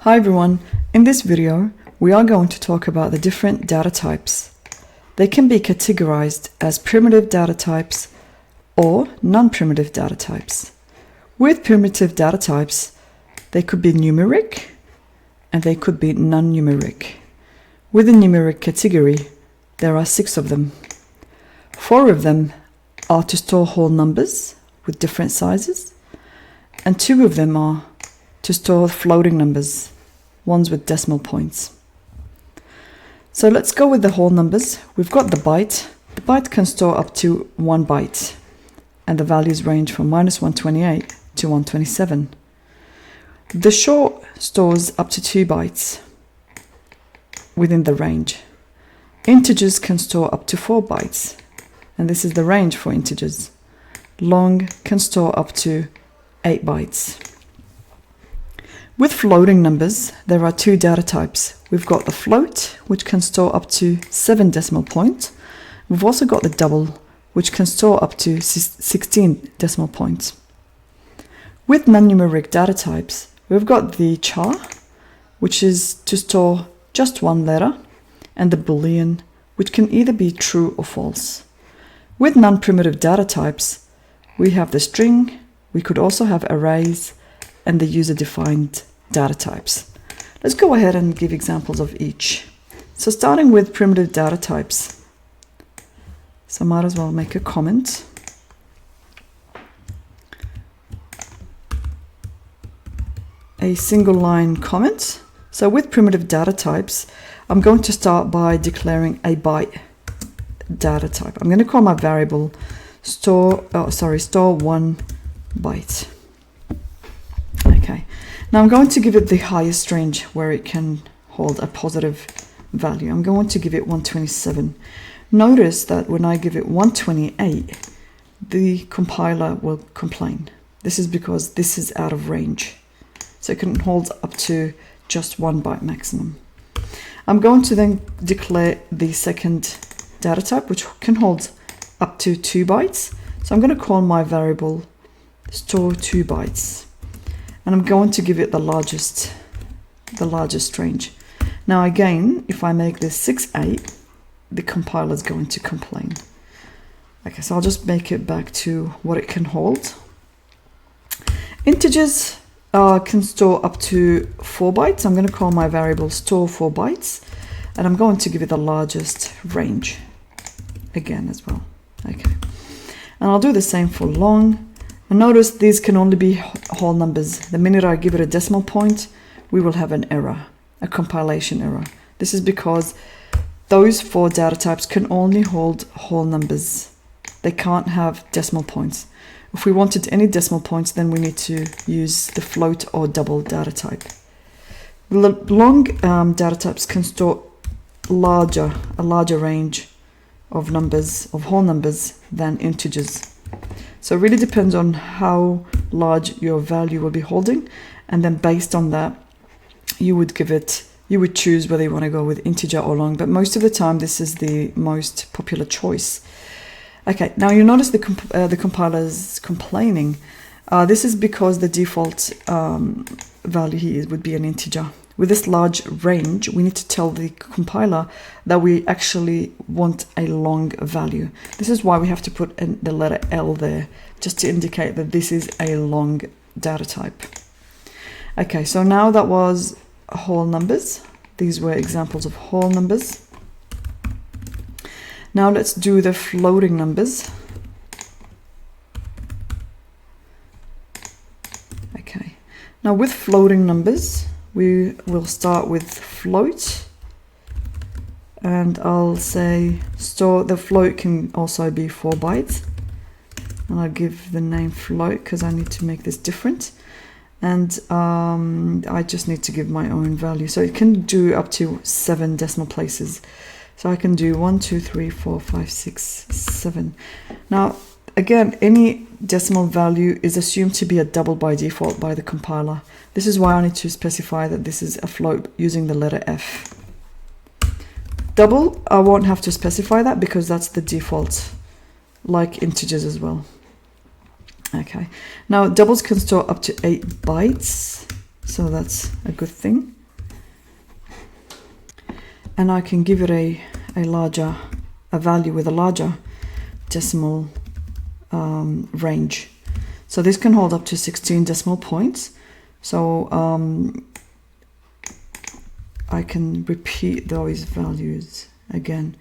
Hi everyone, in this video we are going to talk about the different data types. They can be categorized as primitive data types or non-primitive data types. With primitive data types, they could be numeric and they could be non-numeric. With the numeric category, there are 6 of them. 4 of them are to store whole numbers with different sizes, and 2 of them are to store floating numbers, ones with decimal points. So let's go with the whole numbers. We've got the byte. The byte can store up to 1 byte, and the values range from -128 to 127. The short stores up to 2 bytes within the range. Integers can store up to 4 bytes, and this is the range for integers. Long can store up to 8 bytes. With floating numbers, there are 2 data types. We've got the float, which can store up to 7 decimal points. We've also got the double, which can store up to 16 decimal points. With non-numeric data types, we've got the char, which is to store just 1 letter, and the boolean, which can either be true or false. With non-primitive data types, we have the string, we could also have arrays, and the user-defined data types. Let's go ahead and give examples of each. So starting with primitive data types. So I might as well make a comment. A single line comment. So with primitive data types, I'm going to start by declaring a byte data type. I'm going to call my variable store 1 byte. Okay, now I'm going to give it the highest range where it can hold a positive value. I'm going to give it 127. Notice that when I give it 128, the compiler will complain. This is because this is out of range. So it can hold up to just 1 byte maximum. I'm going to then declare the second data type, which can hold up to 2 bytes. So I'm going to call my variable store 2 bytes. And I'm going to give it the largest range. Now again, if I make this 68, the compiler is going to complain. Okay, so I'll just make it back to what it can hold. Integers can store up to 4 bytes. I'm going to call my variable store 4 bytes, and I'm going to give it the largest range again as well. Okay, and I'll do the same for long. And notice these can only be whole numbers. The minute I give it a decimal point, we will have an error, a compilation error. This is because those 4 data types can only hold whole numbers. They can't have decimal points. If we wanted any decimal points, then we need to use the float or double data type. Long data types can store a larger range of numbers, of whole numbers, than integers. So it really depends on how large your value will be holding, and then based on that, you would choose whether you want to go with integer or long, but most of the time this is the most popular choice. Okay, now you notice the compiler is complaining. This is because the default value here would be an integer. With this large range, we need to tell the compiler that we actually want a long value. This is why we have to put the letter L there, just to indicate that this is a long data type. Okay, so now that was whole numbers. These were examples of whole numbers. Now let's do the floating numbers. Okay, now with floating numbers, we will start with float, and I'll say store. The float can also be 4 bytes, and I'll give the name float because I need to make this different, and I just need to give my own value. So it can do up to 7 decimal places. So I can do 1, 2, 3, 4, 5, 6, 7. Now again, any decimal value is assumed to be a double by default by the compiler. This is why I need to specify that this is a float using the letter F. Double, I won't have to specify that because that's the default, like integers as well. Okay, now doubles can store up to 8 bytes. so that's a good thing. And I can give it a value with a larger decimal range. So this can hold up to 16 decimal points. So I can repeat those values again.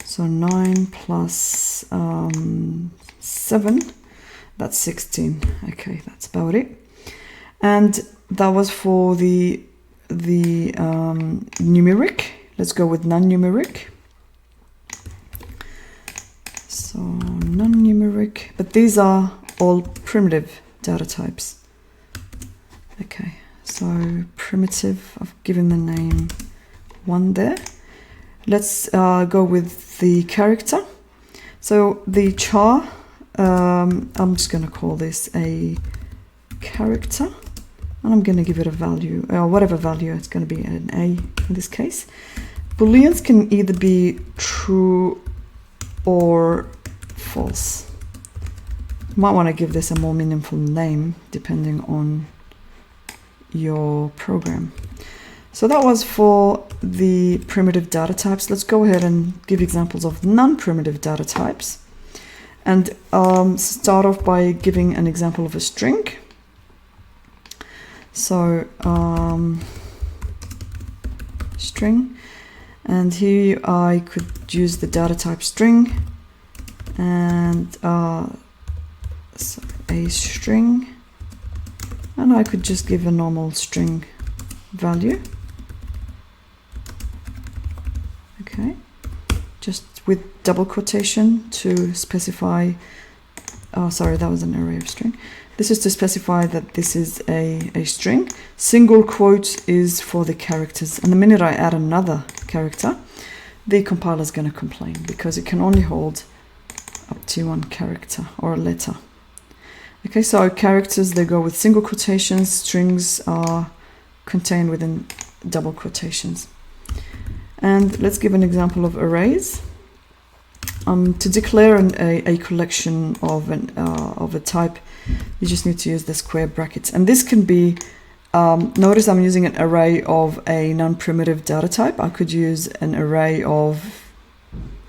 So 9 plus 7, that's 16. Okay, that's about it. And that was for the numeric. Let's go with non-numeric. So non-numeric, but these are all primitive data types. Okay, so primitive, I've given the name 1 there. Let's go with the character. So the char, I'm just going to call this a character, and I'm going to give it a value, whatever value, it's going to be an A in this case. Booleans can either be true or false. You might want to give this a more meaningful name depending on your program. So that was for the primitive data types. Let's go ahead and give examples of non-primitive data types, and start off by giving an example of a string. So string, and here I could use the data type string, and so a string, and I could just give a normal string value. Okay, just with double quotation to specify, oh sorry, that was an array of string. This is to specify that this is a string. Single quote is for the characters, and the minute I add another character, the compiler is going to complain because it can only hold up to 1 character or a letter. Okay, so characters, they go with single quotations, strings are contained within double quotations. And let's give an example of arrays. To declare a collection of a type, you just need to use the square brackets. And this can be, notice I'm using an array of a non-primitive data type. I could use an array of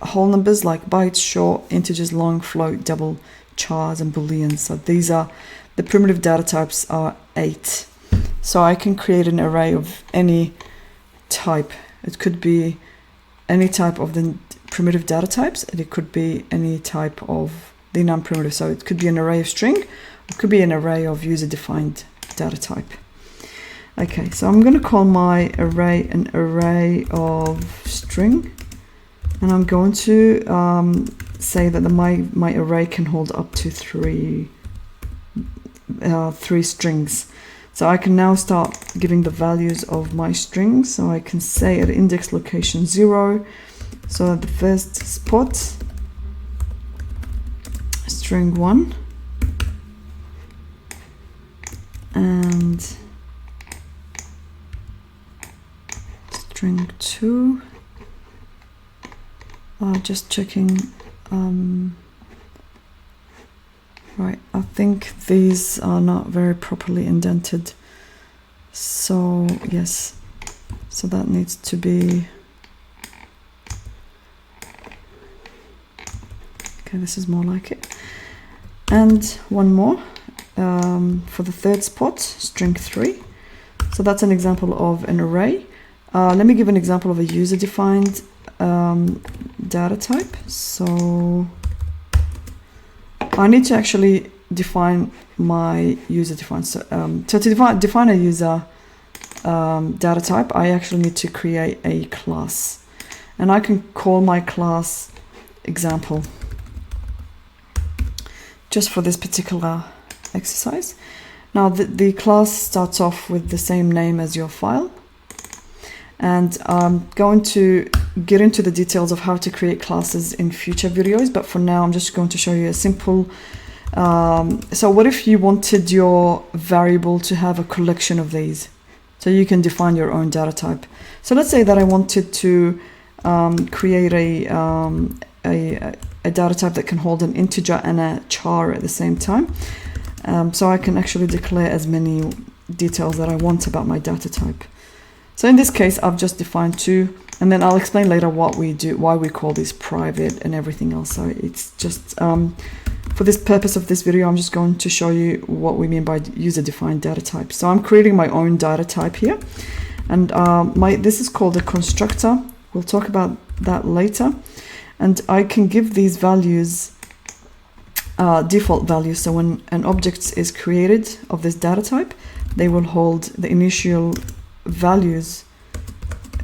whole numbers like bytes, short, integers, long, float, double, chars, and booleans. So these are, the primitive data types are 8. So I can create an array of any type. It could be any type of the primitive data types, and it could be any type of the non-primitive. So it could be an array of string, it could be an array of user-defined data type. Okay, so I'm going to call my array an array of string, and I'm going to say that my array can hold up to 3 strings. So I can now start giving the values of my strings. So I can say at index location 0, so at the first spot, string 1, and string 2, just checking, right, I think these are not very properly indented, so yes, so that needs to be, okay, this is more like it. And one more for the third spot, string 3. So that's an example of an array. Let me give an example of a user-defined data type. So I need to actually define my user-defined. So to define a user data type, I actually need to create a class, and I can call my class example just for this particular exercise. Now the class starts off with the same name as your file, and I'm going to get into the details of how to create classes in future videos, but for now I'm just going to show you a simple, so what if you wanted your variable to have a collection of these, so you can define your own data type. So let's say that I wanted to create a data type that can hold an integer and a char at the same time. So I can actually declare as many details that I want about my data type. So in this case, I've just defined two, and then I'll explain later what we do, why we call this private and everything else. So it's just, for this purpose of this video, I'm just going to show you what we mean by user-defined data type. So I'm creating my own data type here, and this is called a constructor. We'll talk about that later. And I can give these values default values. So when an object is created of this data type, they will hold the initial values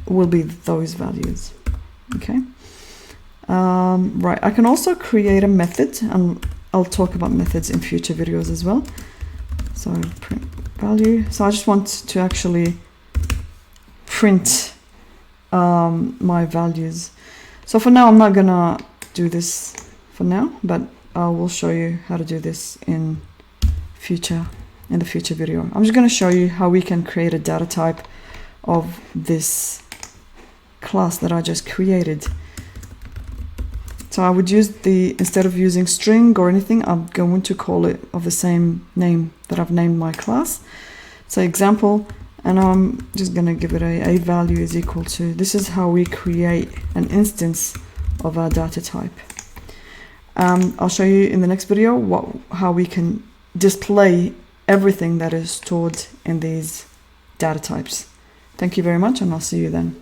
will be those values. Okay. Right. I can also create a method, and I'll talk about methods in future videos as well. So print value. So I just want to actually print my values. So for now, I'm not gonna do this for now, but I will show you how to do this in the future video. I'm just going to show you how we can create a data type of this class that I just created. So I would use instead of using string or anything, I'm going to call it of the same name that I've named my class. So example, and I'm just going to give it a value is equal to, this is how we create an instance of our data type. I'll show you in the next video how we can display everything that is stored in these data types. Thank you very much, and I'll see you then.